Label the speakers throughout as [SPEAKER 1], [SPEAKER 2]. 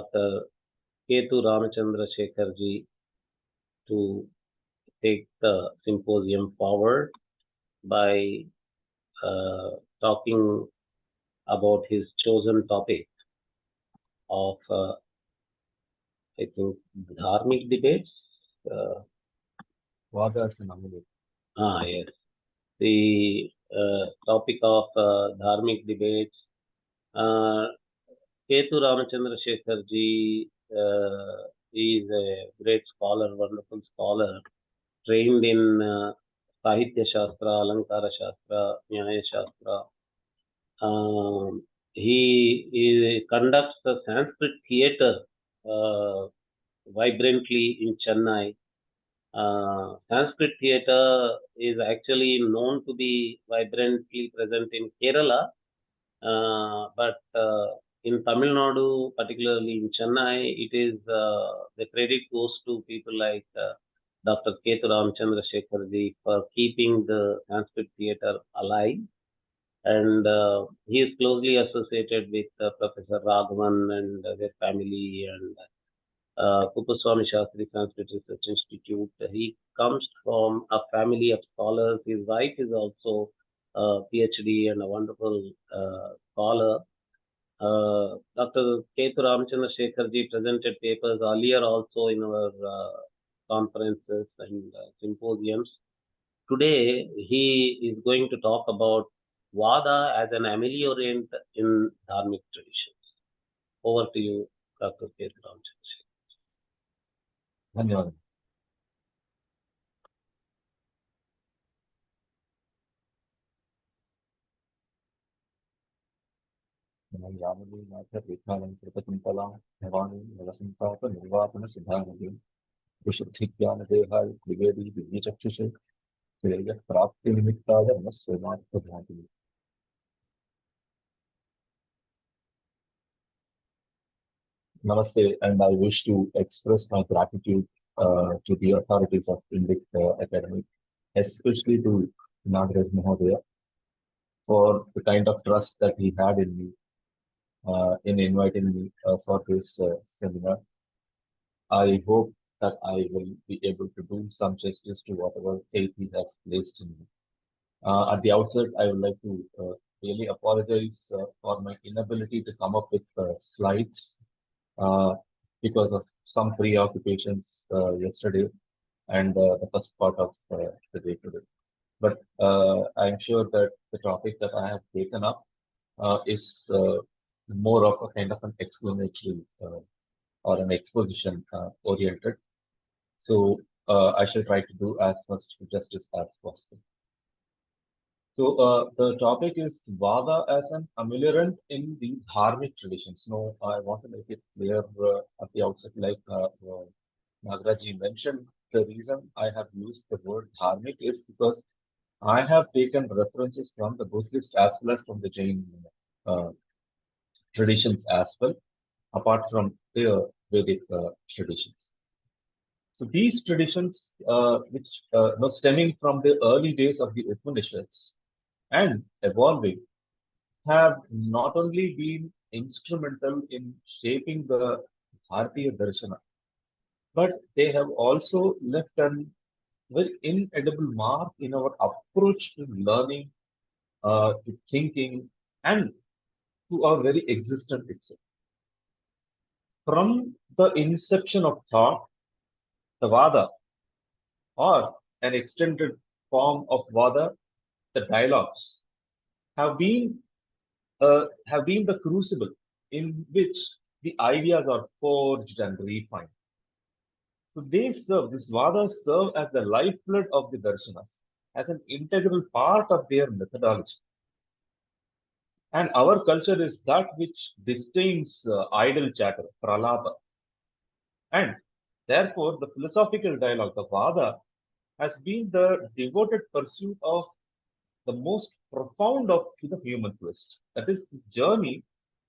[SPEAKER 1] Dr. Ketu Ramachandrasekhar ji to take the symposium forward by talking about his chosen topic of, I think, Dharmic debates.
[SPEAKER 2] Vada and Ameliorant.
[SPEAKER 1] Yes. The topic of Dharmic debates. Ketu Ramachandrasekhar ji is a great scholar, wonderful scholar, trained in Sahitya Shastra, Alankara Shastra, Nyaya Shastra. He conducts the Sanskrit theatre vibrantly in Chennai. Sanskrit theatre is actually known to be vibrantly present in Kerala, but in Tamil Nadu, particularly in Chennai, it is the credit goes to people like Dr. Ketu Ramachandrasekhar ji for keeping the Sanskrit theatre alive. And he is closely associated with Professor Raghavan and their family and Kupaswamy Shastri Sanskrit Research Institute. He comes from a family of scholars. His wife is also a PhD and a wonderful scholar. Dr. Ketu Ramachandrasekhar ji presented papers earlier also in our conferences and symposiums. Today, he is going to talk about Vada as an ameliorant in Dharmic traditions. Over to you, Dr. Ketu Ramachandrasekhar.
[SPEAKER 2] Dhanyawad. Namaste, and I wish to express my gratitude to the authorities of INDICA Academy, especially to Nagaraj Mahodaya, for the kind of trust that he had in me in inviting me for this seminar. I hope that I will be able to do some justice to whatever faith he has placed in me. At the outset, I would like to really apologize for my inability to come up with slides because of some preoccupations yesterday and the first part of the day today. But I'm sure that the topic that I have taken up is more of a kind of an explanatory or an exposition oriented. So I shall try to do as much justice as possible. So the topic is Vada as an ameliorant in the Dharmic traditions. Now, I want to make it clear at the outset, like Nagaraji mentioned, the reason I have used the word Dharmic is because I have taken references from the Buddhist as well as from the Jain traditions as well, apart from their Vedic traditions. So these traditions, which stemming from the early days of the Upanishads and evolving, have not only been instrumental in shaping the Bharatiya Darshana, but they have also left an very inedible mark in our approach to learning, to thinking, and to our very existence itself. From the inception of thought, the Vada, or an extended form of Vada, the dialogues, have been the crucible in which the ideas are forged and refined. So these Vadas serve as the lifeblood of the Darshanas, as an integral part of their methodology. And our culture is that which disdains idle chatter, pralapa. And therefore, the philosophical dialogue, the Vada, has been the devoted pursuit of the most profound of the human quest. That is the journey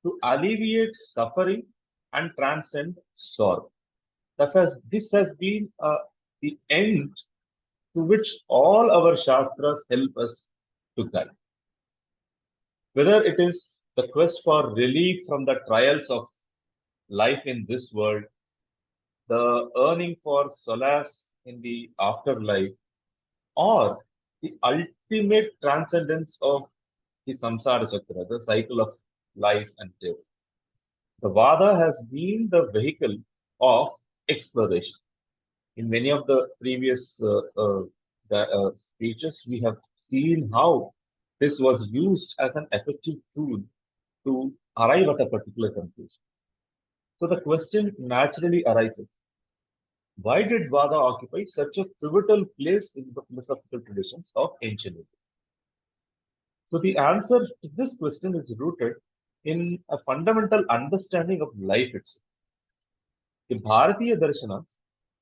[SPEAKER 2] to alleviate suffering and transcend sorrow. This has been the end to which all our Shastras help us to guide. Whether it is the quest for relief from the trials of life in this world, the earning for solace in the afterlife, or the ultimate transcendence of the samsara chakra, the cycle of life and death. The Vada has been the vehicle of exploration. In many of the previous speeches, we have seen how this was used as an effective tool to arrive at a particular conclusion. So the question naturally arises, why did Vada occupy such a pivotal place in the philosophical traditions of ancient India? So the answer to this question is rooted in a fundamental understanding of life itself. The Bharatiya darshanas,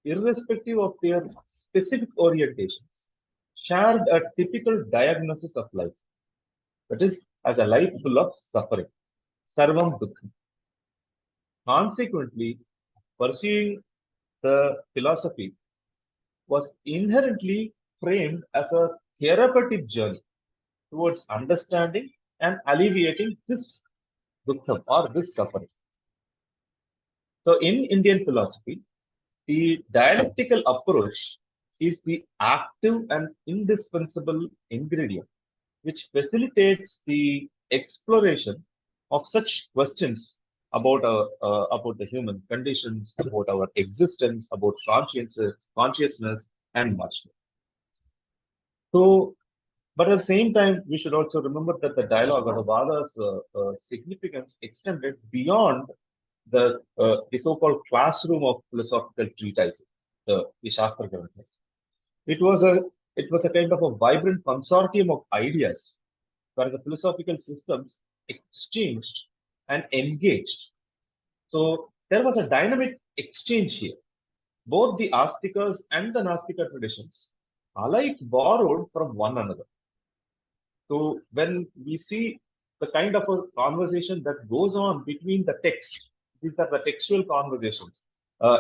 [SPEAKER 2] irrespective of their specific orientations, shared a typical diagnosis of life, that is, as a life full of suffering, sarvam dukkham. Consequently, pursuing the philosophy was inherently framed as a therapeutic journey towards understanding and alleviating this dukkham or this suffering. So, in Indian philosophy, the dialectical approach is the active and indispensable ingredient which facilitates the exploration of such questions about the human conditions, about our existence, about consciousness, and much more. So, but at the same time, we should also remember that the dialogue or the Vada's significance extended beyond the so-called classroom of philosophical treatises, the Shastra Granthas. It was a it was a kind of a vibrant consortium of ideas where the philosophical systems exchanged and engaged. So there was a dynamic exchange here. Both the Astikas and the Nastika traditions alike borrowed from one another. So when we see the kind of a conversation that goes on between the text, these are the textual conversations,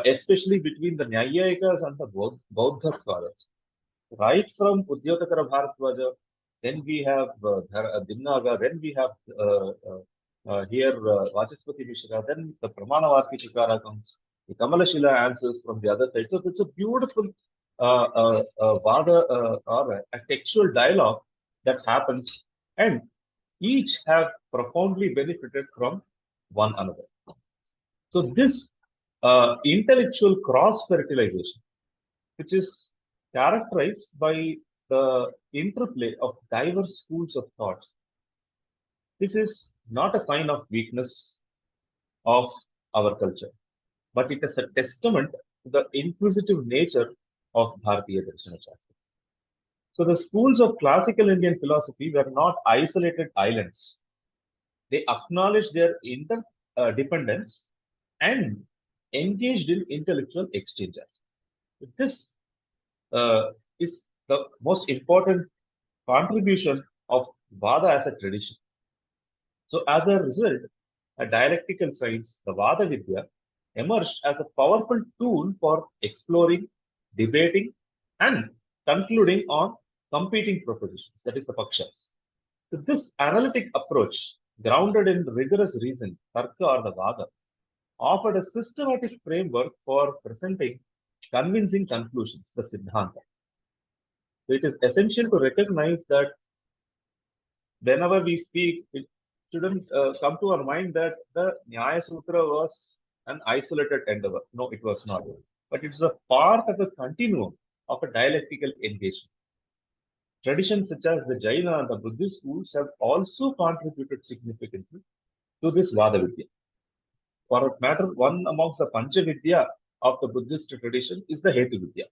[SPEAKER 2] especially between the Nyayikas and the Bauddha scholars. Right from Udyotaka Bharatwaja, then we have Dimnaga, then we have here Vachaspati Mishra, then the Pramanavarti Chikara comes, the Kamalashila answers from the other side. So it's a beautiful Vada or a textual dialogue that happens, and each have profoundly benefited from one another. So this intellectual cross fertilization, which is characterized by the interplay of diverse schools of thought. This is not a sign of weakness of our culture, but it is a testament to the inquisitive nature of Bharatiya Darshana Shastra. So the schools of classical Indian philosophy were not isolated islands. They acknowledged their interdependence and engaged in intellectual exchanges. This is the most important contribution of Vada as a tradition. So, as a result, a dialectical science, the Vada Vidya, emerged as a powerful tool for exploring, debating, and concluding on competing propositions, that is, the Pakshas. So, this analytic approach, grounded in rigorous reason, Tarka or the Vada, offered a systematic framework for presenting convincing conclusions, the Siddhanta. So it is essential to recognize that whenever we speak, it shouldn't come to our mind that the Nyaya Sutra was an isolated endeavor. No, it was not. But it's a part of a continuum of a dialectical engagement. Traditions such as the Jaina and the Buddhist schools have also contributed significantly to this Vada Vidya. For that matter, one amongst the Pancha Vidya of the Buddhist tradition is the Hetu Vidya,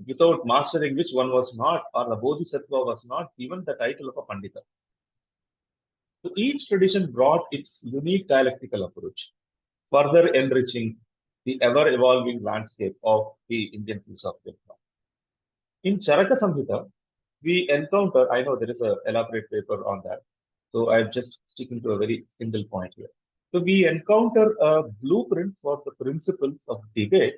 [SPEAKER 2] without mastering which one was not, or the Bodhisattva was not given the title of a Pandita. So each tradition brought its unique dialectical approach, further enriching the ever evolving landscape of the Indian philosophy of thought. In Charaka Samhita, we encounter, I know there is an elaborate paper on that, so I'm just sticking to a very single point here. So we encounter a blueprint for the principles of debate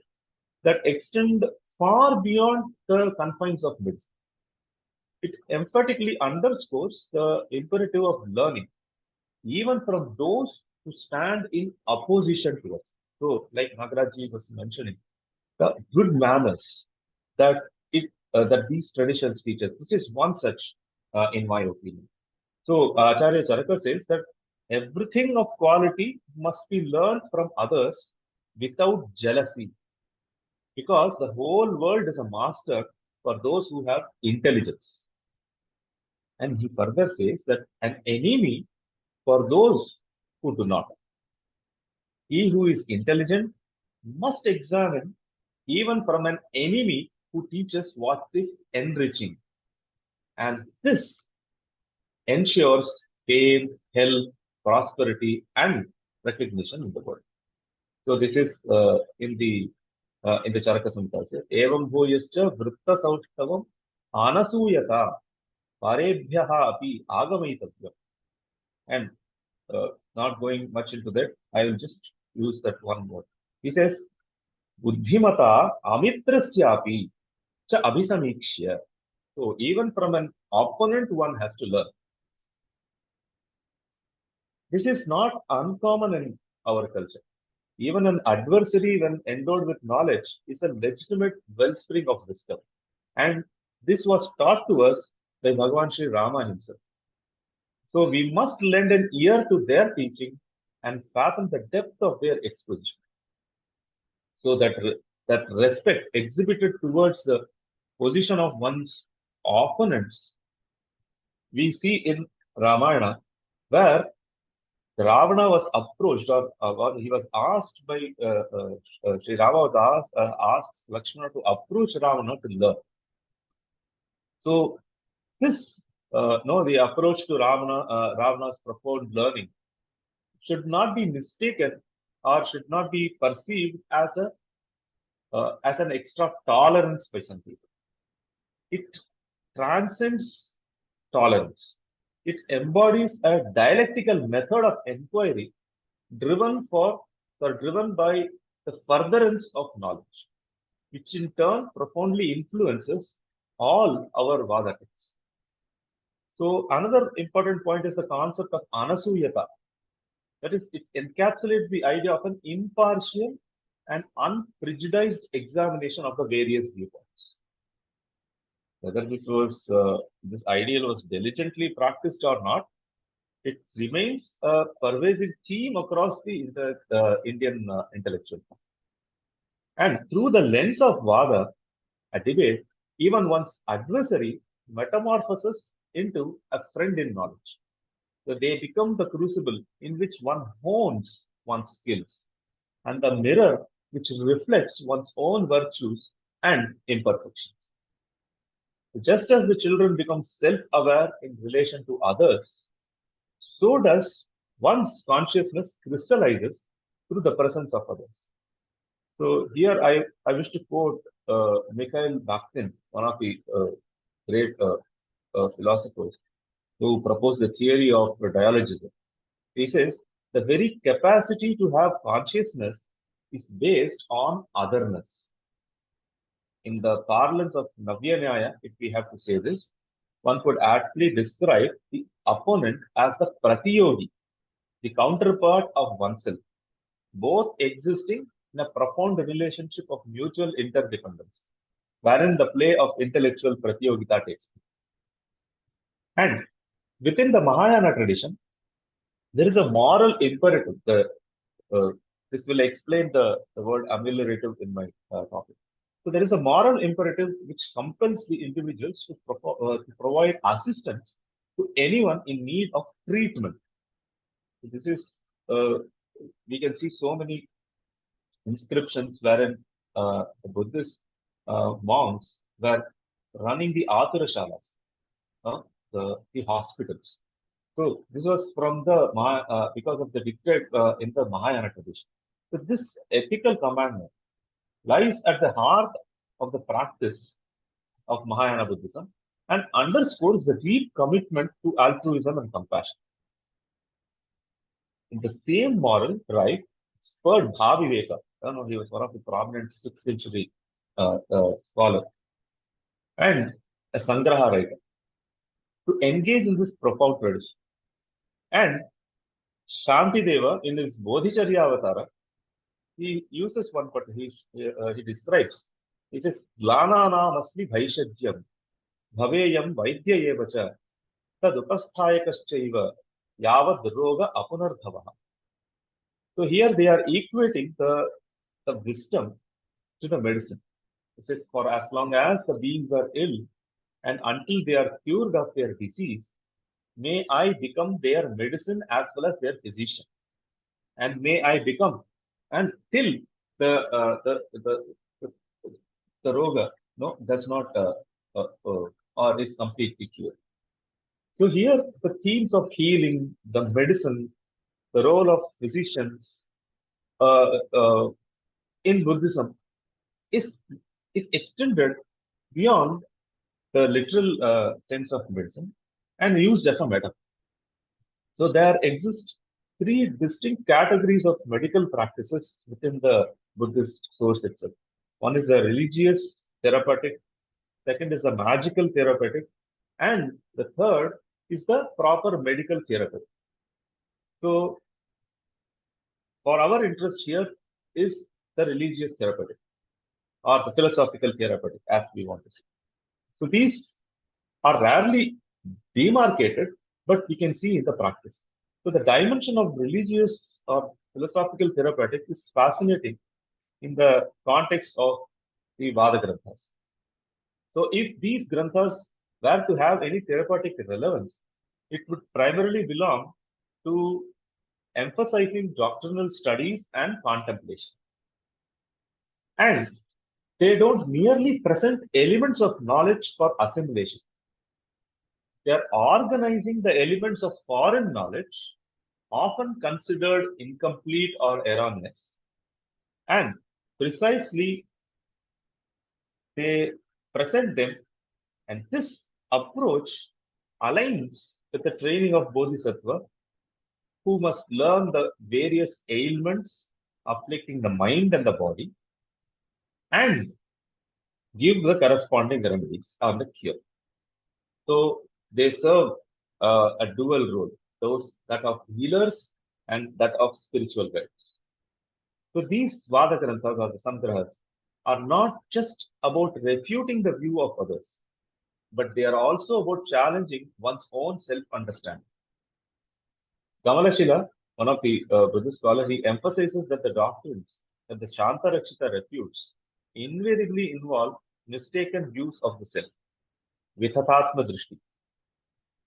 [SPEAKER 2] that extend far beyond the confines of medicine. It emphatically underscores the imperative of learning, even from those to stand in opposition to us. So, like Nagarajji was mentioning, the good manners that that these traditions teach us. This is one such, in my opinion. So, Acharya Charaka says that everything of quality must be learned from others without jealousy, because the whole world is a master for those who have intelligence. And he further says that an enemy for those who do not. He who is intelligent must examine even from an enemy who teaches what is enriching. And this ensures fame, health, prosperity, and recognition in the world. So this is in the Charaka Samhita. Evam bhuyascha vritta saustavam anasuyata parebhyaha api agamaitavyam. And not going much into that, I will just use that one word. He says, buddhimata amitrasyapi cha abhisamikshya. So even from an opponent, one has to learn. This is not uncommon in our culture. Even an adversary, when endowed with knowledge, is a legitimate wellspring of wisdom. And this was taught to us by Bhagavan Sri Rama himself. So we must lend an ear to their teaching and fathom the depth of their exposition. So that respect exhibited towards the position of one's opponents, we see in Ramayana, where Ravana was approached, or he was asked by Sri Rama was asked Lakshmana to approach Ravana to learn. So this, no, the approach to Ravana's profound learning should not be mistaken or should not be perceived as an extra tolerance by some people. It transcends tolerance. It embodies a dialectical method of inquiry driven driven by the furtherance of knowledge, which in turn profoundly influences all our Vada texts. So another important point is the concept of anasuyata. That is, it encapsulates the idea of an impartial and unprejudiced examination of the various viewpoints. Whether this ideal was diligently practiced or not, it remains a pervasive theme across the Indian intellectual. And through the lens of Vada, a debate, even one's adversary metamorphoses into a friend in knowledge. So they become the crucible in which one hones one's skills and the mirror which reflects one's own virtues and imperfections. Just as the children become self-aware in relation to others, so does one's consciousness crystallizes through the presence of others. So here I wish to quote Mikhail Bakhtin, one of the great philosophers who proposed the theory of dialogism. He says, the very capacity to have consciousness is based on otherness. In the parlance of Navya Nyaya, if we have to say this, one could aptly describe the opponent as the pratiyogi, the counterpart of oneself, both existing in a profound relationship of mutual interdependence, wherein the play of intellectual pratiyogita takes place. And within the Mahayana tradition, there is a moral imperative. This will explain the word ameliorative in my topic. So there is a moral imperative which compels the individuals to provide assistance to anyone in need of treatment. So this is, we can see so many inscriptions wherein the Buddhist monks were running the Aturashalas, the hospitals. So this was from because of the dictate in the Mahayana tradition. So this ethical commandment lies at the heart of the practice of Mahayana Buddhism and underscores the deep commitment to altruism and compassion. In the same moral right spurred Bhaviveka. He was one of the prominent 6th century scholar and a Sangraha writer to engage in this profound tradition. And Shantideva, in his Bodhicharya Avatara, he uses one, but he describes. He says, "Glananam asmi bhaishajyam, bhaveyam vaidya evacha, tad upasthayakaschaiva, yavad roga apunardhavaha." So here they are equating the wisdom to the medicine. It says, for as long as the beings are ill and until they are cured of their disease, may I become their medicine as well as their physician. And may I become, and till the the, the roga no does not or is completely cured. So here the themes of healing, the medicine, the role of physicians uh, uh, in Buddhism is is extended beyond the literal sense of medicine and used as a metaphor. So there exist three distinct categories of medical practices within the Buddhist source itself. One is the religious therapeutic, second is the magical therapeutic, and the third is the proper medical therapeutic. So for our interest here is the religious therapeutic or the philosophical therapeutic, as we want to say. So these are rarely demarcated, but we can see in the practice. So the dimension of religious or philosophical therapeutic is fascinating in the context of the Vada Granthas. So if these Granthas were to have any therapeutic relevance, it would primarily belong to emphasizing doctrinal studies and contemplation. And they don't merely present elements of knowledge for assimilation. They are organizing the elements of foreign knowledge, often considered incomplete or erroneous. And precisely they present them, and this approach aligns with the training of Bodhisattva, who must learn the various ailments afflicting the mind and the body and give the corresponding remedies on the cure. So they serve a dual role, those that of healers and that of spiritual guides. So these Vada Granthas or the Samgrahas are not just about refuting the view of others, but they are also about challenging one's own self-understanding. Kamalashila, one of the Buddhist scholars, he emphasizes that the doctrines that the Shanta Rakshita refutes invariably involve mistaken views of the self, Vithatatma Drishti,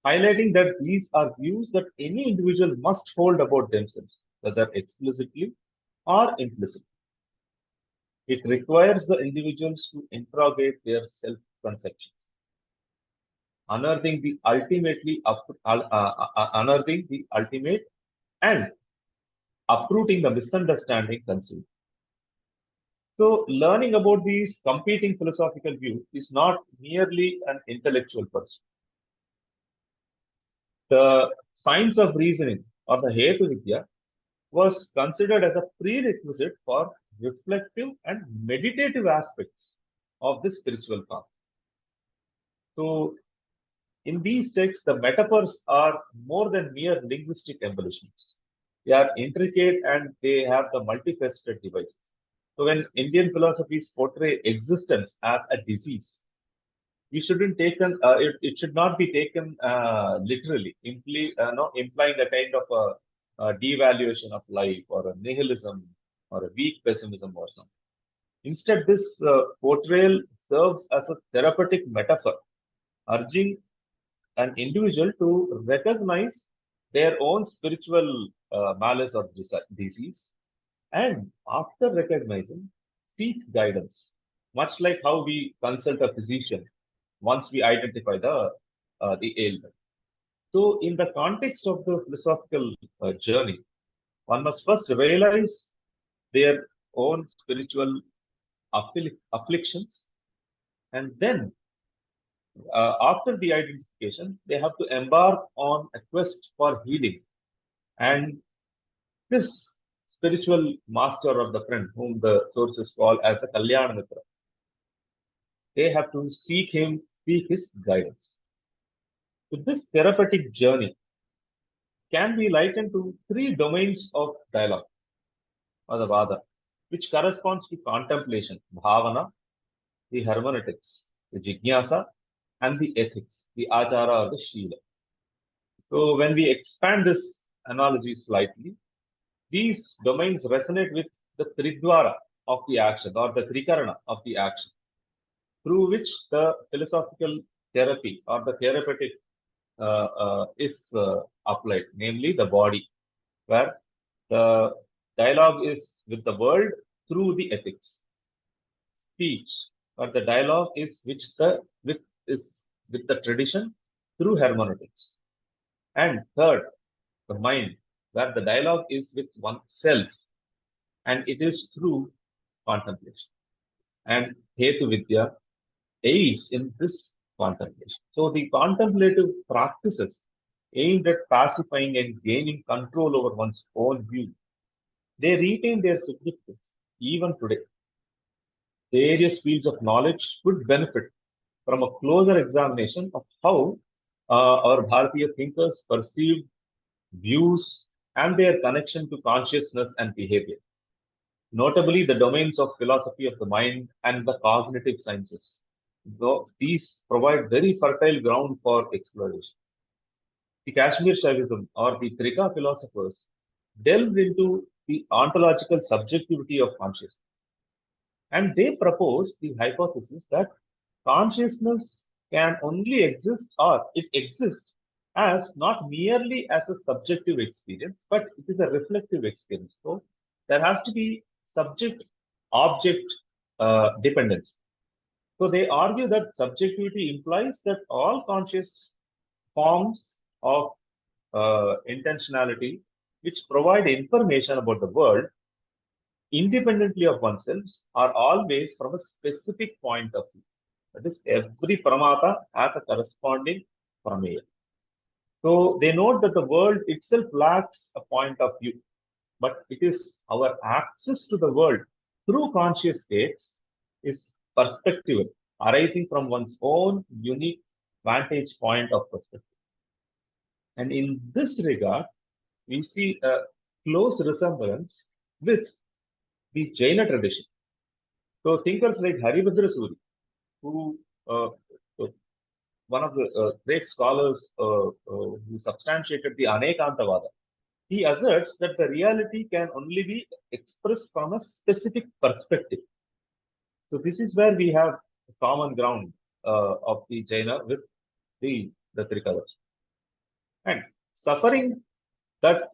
[SPEAKER 2] highlighting that these are views that any individual must hold about themselves, whether explicitly or implicitly. It requires the individuals to interrogate their self-conceptions, unearthing the ultimate and uprooting the misunderstanding conceived. So, learning about these competing philosophical views is not merely an intellectual pursuit. The science of reasoning or the Hetu Vidya was considered as a prerequisite for reflective and meditative aspects of the spiritual path. So, in these texts, the metaphors are more than mere linguistic embellishments. They are intricate and they have the multifaceted devices. So, when Indian philosophies portray existence as a disease, we shouldn't taken it should not be taken literally, no, implying a kind of a devaluation of life or a nihilism or a weak pessimism or something. Instead, this portrayal serves as a therapeutic metaphor, urging an individual to recognize their own spiritual malice or disease, and after recognizing, seek guidance, much like how we consult a physician once we identify the ailment. So, in the context of the philosophical journey, one must first realize their own spiritual afflictions, and then, after the identification, they have to embark on a quest for healing. And this spiritual master or the friend, whom the sources call as a Kalyana Mitra, they have to seek him, seek his guidance. So this therapeutic journey can be likened to three domains of dialogue or the Vada, which corresponds to contemplation, bhavana, the hermeneutics, the jignasa, and the ethics, the achara or the shila. So when we expand this analogy slightly, these domains resonate with the tridvara of the action or the trikarana of the action, through which the philosophical therapy or the therapeutic is applied, namely the body, where the dialogue is with the world through the ethics, speech, or the dialogue is with the tradition through hermeneutics, and third, the mind, where the dialogue is with oneself, and it is through contemplation. And Hetu Vidya aids in this contemplation. So the contemplative practices aimed at pacifying and gaining control over one's own view, they retain their significance even today. Various fields of knowledge could benefit from a closer examination of how our Bharatiya thinkers perceive views and their connection to consciousness and behavior, notably the domains of philosophy of the mind and the cognitive sciences. Though these provide very fertile ground for exploration. The Kashmir Shaivism or the Trika philosophers delved into the ontological subjectivity of consciousness, and they proposed the hypothesis that consciousness can only exist or it exists as not merely as a subjective experience, but it is a reflective experience. So there has to be subject object dependence. So they argue that subjectivity implies that all conscious forms of intentionality which provide information about the world independently of oneself are always from a specific point of view. That is, every pramata has a corresponding prameya. So they note that the world itself lacks a point of view, but it is our access to the world through conscious states is perspective arising from one's own unique vantage point of perspective. And in this regard, we see a close resemblance with the Jaina tradition. So thinkers like Haribhadra Suri, who one of the great scholars who substantiated the Anekantavada, he asserts that the reality can only be expressed from a specific perspective. So this is where we have a common ground of the Jaina with the Trikalas. And suffering, that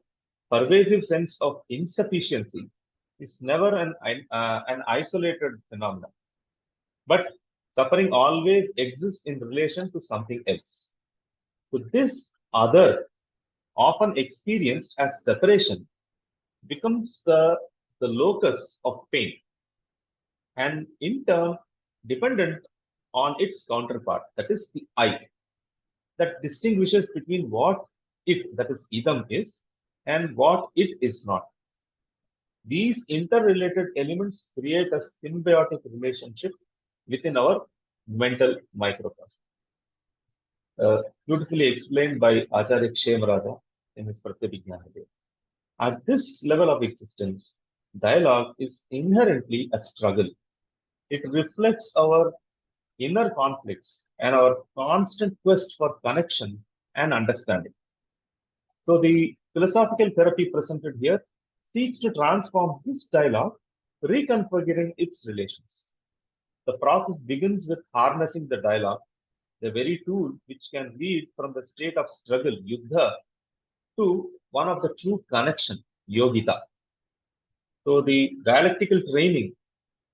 [SPEAKER 2] pervasive sense of insufficiency, is never an isolated phenomenon. But suffering always exists in relation to something else. So this other, often experienced as separation, becomes the locus of pain, and in turn dependent on its counterpart, that is the I, that distinguishes between what it, that is idam, is and what it is not. These interrelated elements create a symbiotic relationship within our mental microcosm. Beautifully explained by Acharya Kshemaraja in his Pratyabhijnana. At this level of existence, dialogue is inherently a struggle. It reflects our inner conflicts and our constant quest for connection and understanding. So the philosophical therapy presented here seeks to transform this dialogue, reconfiguring its relations. The process begins with harnessing the dialogue, the very tool which can lead from the state of struggle, yuddha, to one of the true connection, yogita. So the dialectical training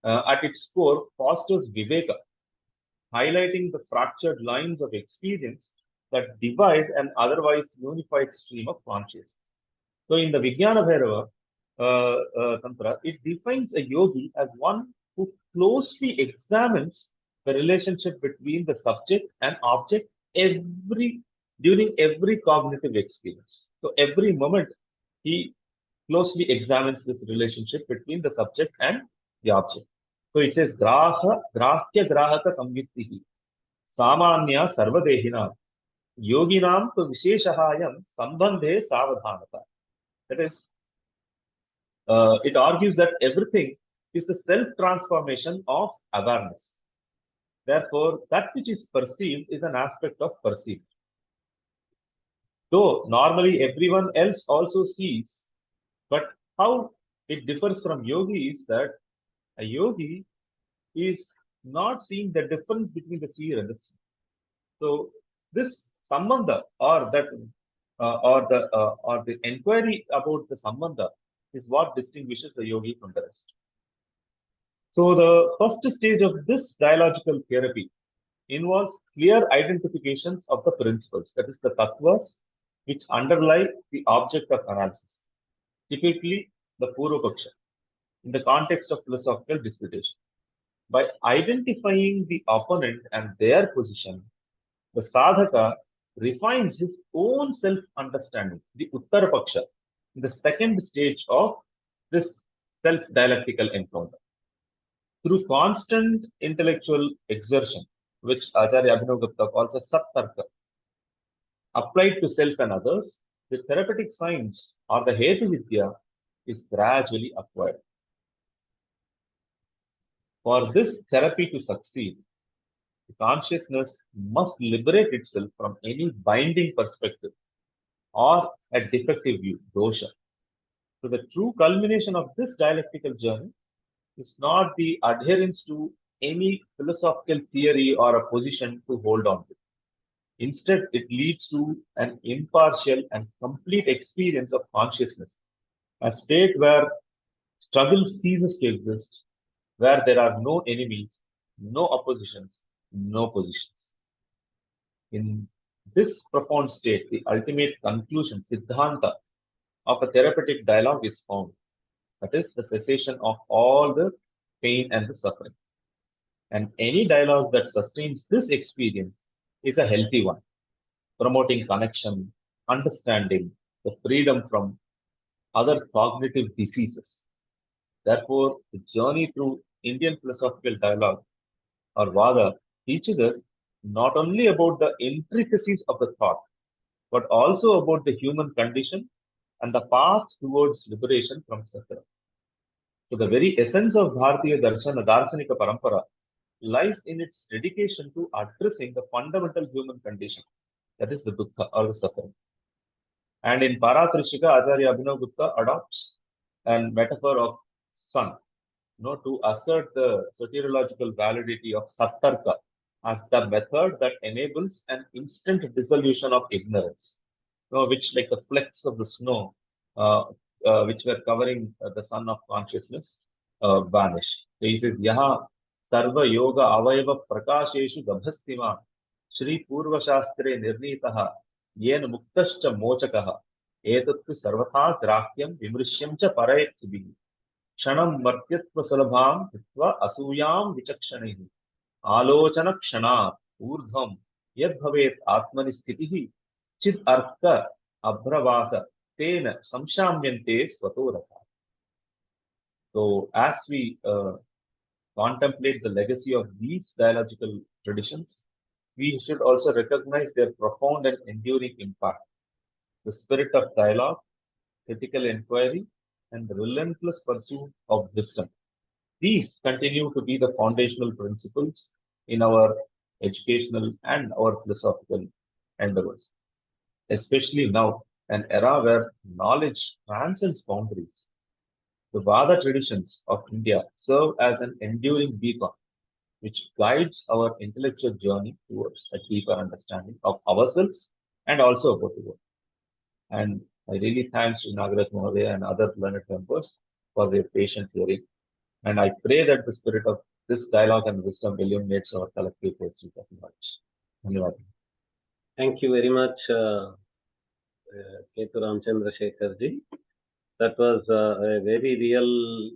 [SPEAKER 2] at its core fosters viveka, highlighting the fractured lines of experience that divide an otherwise unified stream of consciousness. So in the Vijnana Bhairava Tantra, it defines a yogi as one who closely examines the relationship between the subject and object during every cognitive experience. So every moment he closely examines this relationship between the subject and the object. So it says grahya grahaka samyuktihi samanya sarvadehina yoginam tu visheshahayam sambandhe savadhanata. That is, it argues that everything is the self-transformation of awareness. Therefore, that which is perceived is an aspect of perceived. Though normally everyone else also sees, but how it differs from yogi is that a yogi is not seeing the difference between the seer and the seer. So this sambandha or the inquiry about the sambandha is what distinguishes the yogi from the rest. So the first stage of this dialogical therapy involves clear identifications of the principles, that is the tattvas, which underlie the object of analysis, typically the Purvapaksha, in the context of philosophical disputation. By identifying the opponent and their position, the sadhaka refines his own self-understanding, the Uttarapaksha, in the second stage of this self-dialectical encounter. Through constant intellectual exertion, which Acharya Abhinavgupta calls a sattarka, applied to self and others, the therapeutic science or the Hetu Vidya is gradually acquired. For this therapy to succeed, the consciousness must liberate itself from any binding perspective or a defective view, dosha. So the true culmination of this dialectical journey is not the adherence to any philosophical theory or a position to hold on to. Instead, it leads to an impartial and complete experience of consciousness, a state where struggle ceases to exist, where there are no enemies, no oppositions, no positions. In this profound state, the ultimate conclusion, siddhanta, of a therapeutic dialogue is found. That is the cessation of all the pain and the suffering. And any dialogue that sustains this experience is a healthy one, promoting connection, understanding, the freedom from other cognitive diseases. Therefore, the journey through Indian philosophical dialogue or Vada teaches us not only about the intricacies of the thought, but also about the human condition and the path towards liberation from suffering. So the very essence of Bharatiya Darshana, Darshanika Parampara, lies in its dedication to addressing the fundamental human condition, that is the dukkha or the suffering. And in Paratrishika, Acharya Abhinavgupta adopts an metaphor of sun, to assert the soteriological validity of sattarka as the method that enables an instant dissolution of ignorance, which like the flecks of the snow, uh, which were covering the sun of consciousness, vanish. So he says, Yaha sarva yoga avayava prakasheshu gabhastima Shri Purva Shastre Nirnitaha Yen Muktascha Mochakaha Etattu Sarvatha Grahyam Vimrishyam Cha Parayatsubihi Kshanam Martyatva Sulabham Hitva Asuyam Vichakshanehi Alochana Kshana Urdhvam Yad Bhavet Atmani Sthitihi Chid Artha Abhravasa Tena Samshamyante Swatorasa. So, as we contemplate the legacy of these dialogical traditions, we should also recognize their profound and enduring impact. The spirit of dialogue, critical inquiry, and the relentless pursuit of wisdom. These continue to be the foundational principles in our educational and our philosophical endeavors, especially now, an era where knowledge transcends boundaries. The Vada traditions of India serve as an enduring beacon which guides our intellectual journey towards a deeper understanding of ourselves and also about the world. And I really thank Sri Nagarat Mahodaya and other learned members for their patient hearing. And I pray that the spirit of this dialogue and wisdom illuminates our collective pursuit of knowledge. Dhanyavad.
[SPEAKER 1] Thank you very much, Ketu Ramachandrasekhar ji. That was a very real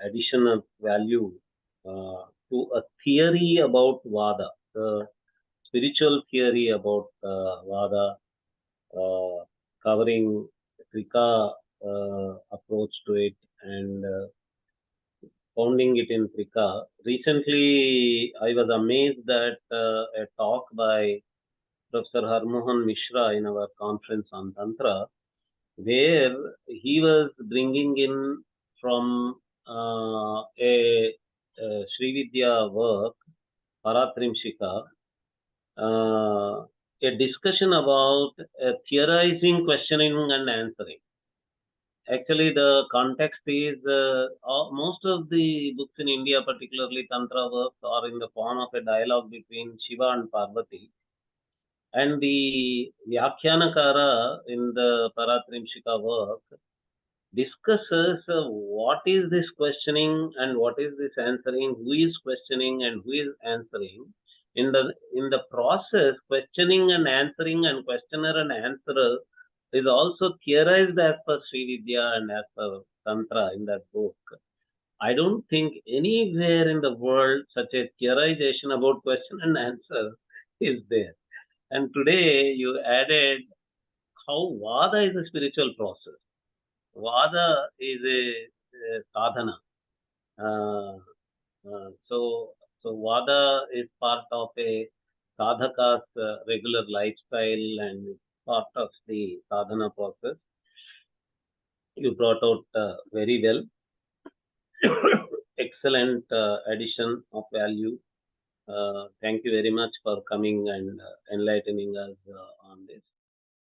[SPEAKER 1] addition of value to a theory about Vada, the spiritual theory about Vada, covering Trika approach to it and founding it in Trika. Recently, I was amazed that a talk by Professor Harmohan Mishra in our conference on Tantra, where he was bringing in from a Sri Vidya work, Paratrimshika, a discussion about theorizing, questioning, and answering. Actually, the context is most of the books in India, particularly Tantra works, are in the form of a dialogue between Shiva and Parvati. And the Vyakhyanakara in the Paratrimshika work discusses what is this questioning and what is this answering, who is questioning and who is answering. In the process, questioning and answering and questioner and answerer is also theorized as per Sri Vidya and as per Tantra in that book. I don't think anywhere in the world such a theorization about question and answer is there. And today you added how Vada is a spiritual process. Vada is a sadhana. Uh, so Vada is part of a sadhaka's regular lifestyle and part of the sadhana process. You brought out very well. Excellent addition of value. Thank you very much for coming and enlightening us on this.